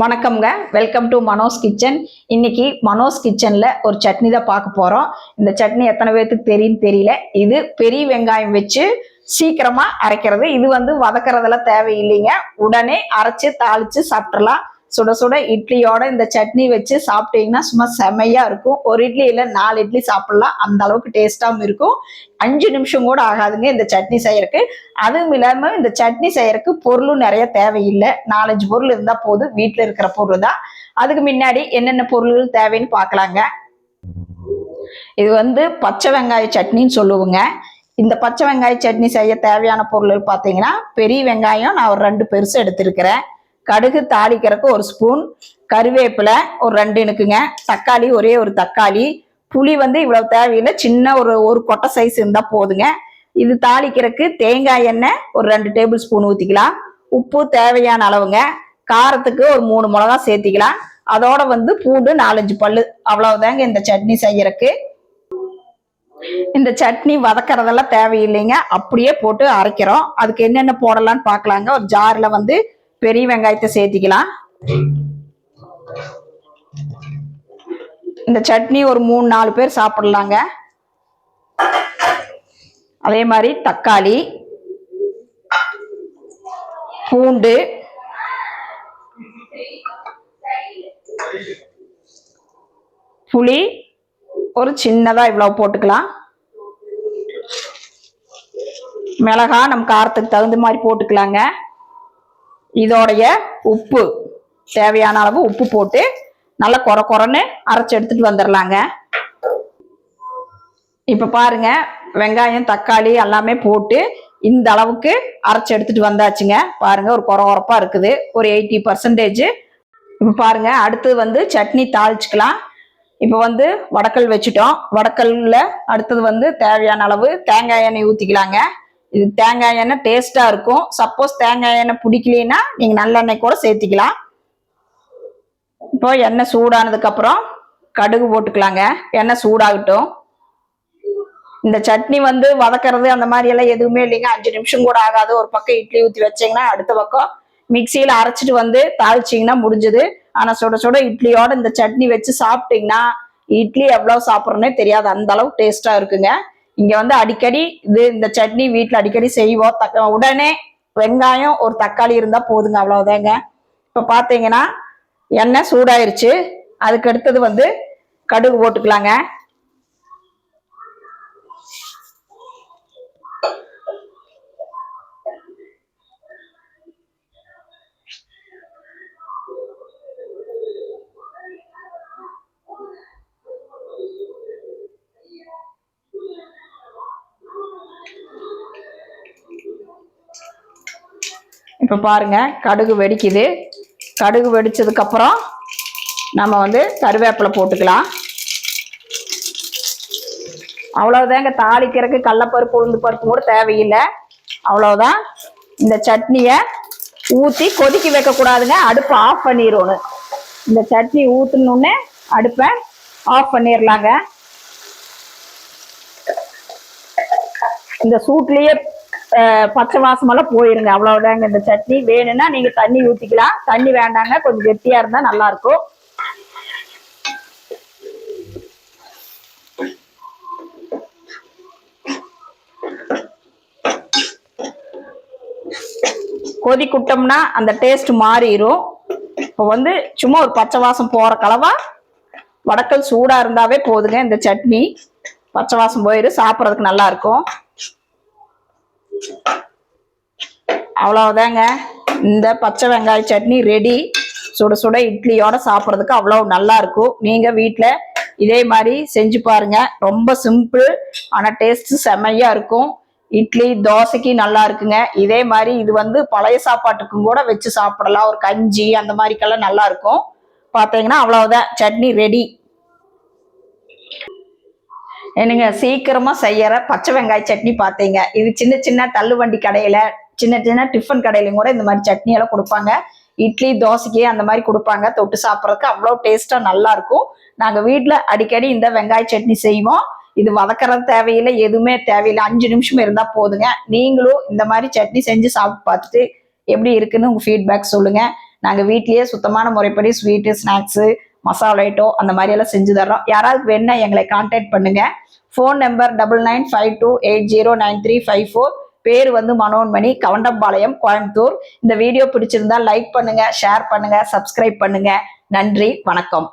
வணக்கம்ங்க. Welcome to Mano's kitchen. இன்னைக்கு மனோஸ் கிச்சன்ல ஒரு சட்னி தான் பார்க்க போறோம். இந்த சட்னி எத்தனை பேருக்கு தெரியும் தெரியல. இது பெரிய வெங்காயம் வச்சு சீக்கிரமா அரைக்கிறது. இது வதக்கறதெல்லாம் தேவையில்லைங்க. உடனே அரைச்சு தாளிச்சு சாப்பிடலாம். சுட சுட இட்லியோட இந்த சட்னி வச்சு சாப்பிட்டீங்கன்னா சும்மா செமையா இருக்கும். ஒரு இட்லி இல்லை 4 இட்லி சாப்பிடலாம். அந்த அளவுக்கு டேஸ்டாகவும் இருக்கும். 5 நிமிஷம் கூட ஆகாதுங்க இந்த சட்னி செய்யறதுக்கு. அதுவும் இல்லாம இந்த சட்னி செய்யறதுக்கு பொருளும் நிறைய தேவையில்லை. 4-5 பொருள் இருந்தா போதும். வீட்டுல இருக்கிற பொருள் தான். அதுக்கு முன்னாடி என்னென்ன பொருள்கள் தேவைன்னு பார்க்கலாங்க. இது பச்சை வெங்காய சட்னின்னு சொல்லுவோங்க. இந்த பச்சை வெங்காய சட்னி செய்ய தேவையான பொருள் பார்த்தீங்கன்னா, பெரிய வெங்காயம் நான் ஒரு 2 பெருசு எடுத்திருக்கிறேன். கடுகு தாளிக்கிறதுக்கு 1 ஸ்பூன், கருவேப்பிலை ஒரு 2 இனுக்குங்க, தக்காளி ஒரே ஒரு தக்காளி, புளி இவ்வளவு தேவையில்லை, சின்ன ஒரு கொட்டை சைஸ் இருந்தா போதுங்க. இது தாளிக்கிறதுக்கு தேங்காய் எண்ணெய் ஒரு 2 டேபிள் ஸ்பூன் ஊத்திக்கலாம். உப்பு தேவையான அளவுங்க. காரத்துக்கு ஒரு 3 மிளகா சேர்த்திக்கலாம். அதோட பூண்டு 4-5 பல்லு, அவ்வளவுதாங்க இந்த சட்னி செய்யறதுக்கு. இந்த சட்னி வதக்கறதெல்லாம் தேவையில்லைங்க, அப்படியே போட்டு அரைக்கிறோம். அதுக்கு என்னென்ன போடலாம்னு பார்க்கலாங்க. ஒரு ஜார்ல பெரிய வெங்காயத்தை சேர்த்திக்கலாம். இந்த சட்னி ஒரு 3-4 பேர் சாப்பிடலாங்க. அதே மாதிரி தக்காளி, பூண்டு, புளி ஒரு சின்னதா இவ்வளவு போட்டுக்கலாம். மிளகா நம்ம காரத்துக்கு தகுந்த மாதிரி போட்டுக்கலாங்க. இதோடைய உப்பு தேவையான அளவு உப்பு போட்டு நல்லா கொரன்னு அரைச்சு எடுத்துட்டு வந்துடலாங்க. இப்ப பாருங்க, வெங்காயம் தக்காளி எல்லாமே போட்டு இந்த அளவுக்கு அரைச்சு எடுத்துட்டு வந்தாச்சுங்க. பாருங்க, ஒரு கொரப்பா இருக்குது, ஒரு 80%. இப்ப பாருங்க, அடுத்தது சட்னி தாளிச்சுக்கலாம். இப்ப வடக்கல் வச்சுட்டோம். வடக்கல்ல அடுத்தது தேவையான அளவு தேங்காய் எண்ணெய் ஊத்திக்கலாங்க. இது தேங்காய் எண்ணெய் டேஸ்டா இருக்கும். சப்போஸ் தேங்காய் எண்ணெய் பிடிக்கலன்னா நீங்க நல்லெண்ணெய் கூட சேர்த்திக்கலாம். இப்போ எண்ணெய் சூடானதுக்கு அப்புறம் கடுகு போட்டுக்கலாங்க. எண்ணெய் சூடாகட்டும். இந்த சட்னி வதக்கிறது அந்த மாதிரி எல்லாம் எதுவுமே இல்லைங்க. 5 நிமிஷம் கூட ஆகாது. ஒரு பக்கம் இட்லி ஊத்தி வச்சீங்கன்னா அடுத்த பக்கம் மிக்சியில அரைச்சிட்டு தாளிச்சிங்கன்னா முடிஞ்சது. ஆனா சுட சுட இட்லியோட இந்த சட்னி வச்சு சாப்பிட்டீங்கன்னா இட்லி எவ்வளவு சாப்பிட்றோன்னே தெரியாது, அந்த அளவுக்கு டேஸ்டா இருக்குங்க. இங்க அடிக்கடி இந்த சட்னி வீட்டுல அடிக்கடி செய்வோம். உடனே வெங்காயம் ஒரு தக்காளி இருந்தா போதுங்க, அவ்வளவுதாங்க. இப்ப பாத்தீங்கன்னா எண்ணெய் சூடாயிருச்சு. அதுக்கு அடுத்தது கடுகு போட்டுக்கலாங்க. இப்ப பாருங்க, கடுகு வெடிக்குது. கடுகு வெடிச்சதுக்கு அப்புறம் நம்ம கருவேப்பிலை போட்டுக்கலாம். அவ்வளவுதாங்க. தாளிக்கிறதுக்கு கடலைப்பருப்பு உளுந்து பருப்பு கூட தேவையில்லை. அவ்வளவுதான். இந்த சட்னியை ஊத்தி கொதிக்க வைக்க கூடாதுங்க. அடுப்பை ஆஃப் பண்ணிடணும். இந்த சட்னி ஊத்தணுன்னே அடுப்பை ஆஃப் பண்ணிடலாங்க. இந்த சூட்லயே பச்சை வாசமெல்லாம் போயிருங்க. அவ்வளவுதாங்க இந்த சட்னி. வேணும்னா நீங்க தண்ணி ஊத்திக்கலாம். தண்ணி வேண்டாங்க, கொஞ்சம் கெட்டியா இருந்தா நல்லா இருக்கும். கொதி குட்டோம்னா அந்த டேஸ்ட் மாறிடும். இப்போ சும்மா ஒரு பச்சை வாசம் போற கலவா வடக்கல் சூடா இருந்தாவே போதுங்க. இந்த சட்னி பச்சை வாசம் போயிடும், சாப்பிட்றதுக்கு நல்லா இருக்கும். அவ்வளவுதாங்க, இந்த பச்சை வெங்காய சட்னி ரெடி. சுட சுட இட்லியோட சாப்பிட்றதுக்கு அவ்வளவு நல்லா இருக்கும். நீங்க வீட்டுல இதே மாதிரி செஞ்சு பாருங்க. ரொம்ப சிம்பிள், ஆனா டேஸ்ட் செம்மையா இருக்கும். இட்லி தோசைக்கு நல்லா இருக்குங்க. இதே மாதிரி இது பழைய சாப்பாட்டுக்கும் கூட வச்சு சாப்பிடலாம். ஒரு கஞ்சி அந்த மாதிரிக்கெல்லாம் நல்லா இருக்கும். பாத்தீங்கன்னா அவ்வளவுதான், சட்னி ரெடி. என்னங்க, சீக்கிரமா செய்யற பச்சை வெங்காய சட்னி பார்த்தீங்க. இது சின்ன சின்ன தள்ளுவண்டி கடையில, சின்ன சின்ன டிஃபன் கடையிலும் கூட இந்த மாதிரி சட்னி எல்லாம் கொடுப்பாங்க. இட்லி தோசைக்கு அந்த மாதிரி கொடுப்பாங்க. தொட்டு சாப்பிட்றதுக்கு அவ்வளோ டேஸ்டா நல்லா இருக்கும். நாங்க வீட்டுல அடிக்கடி இந்த வெங்காய சட்னி செய்வோம். இது வதக்கிறது தேவையில்லை, எதுவுமே தேவையில்லை. 5 நிமிஷம் இருந்தா போதுங்க. நீங்களும் இந்த மாதிரி சட்னி செஞ்சு சாப்பிட்டு பார்த்துட்டு எப்படி இருக்குன்னு உங்க ஃபீட்பேக் சொல்லுங்க. நாங்கள் வீட்லேயே சுத்தமான முறைப்படி ஸ்வீட்டு, ஸ்நாக்ஸு, மசாலா ஐட்டம் அந்த மாதிரி எல்லாம் செஞ்சு தர்றோம். யாராவது வேணா எங்களை கான்டாக்ட் பண்ணுங்க. Phone number 9952809354. பேர் வந்து மனோன்மணி, கவண்டம்பாளையம், கோயம்புத்தூர். இந்த வீடியோ பிடிச்சிருந்தா லைக் பண்ணுங்க, ஷேர் பண்ணுங்க, சப்ஸ்கிரைப் பண்ணுங்க. நன்றி, வணக்கம்.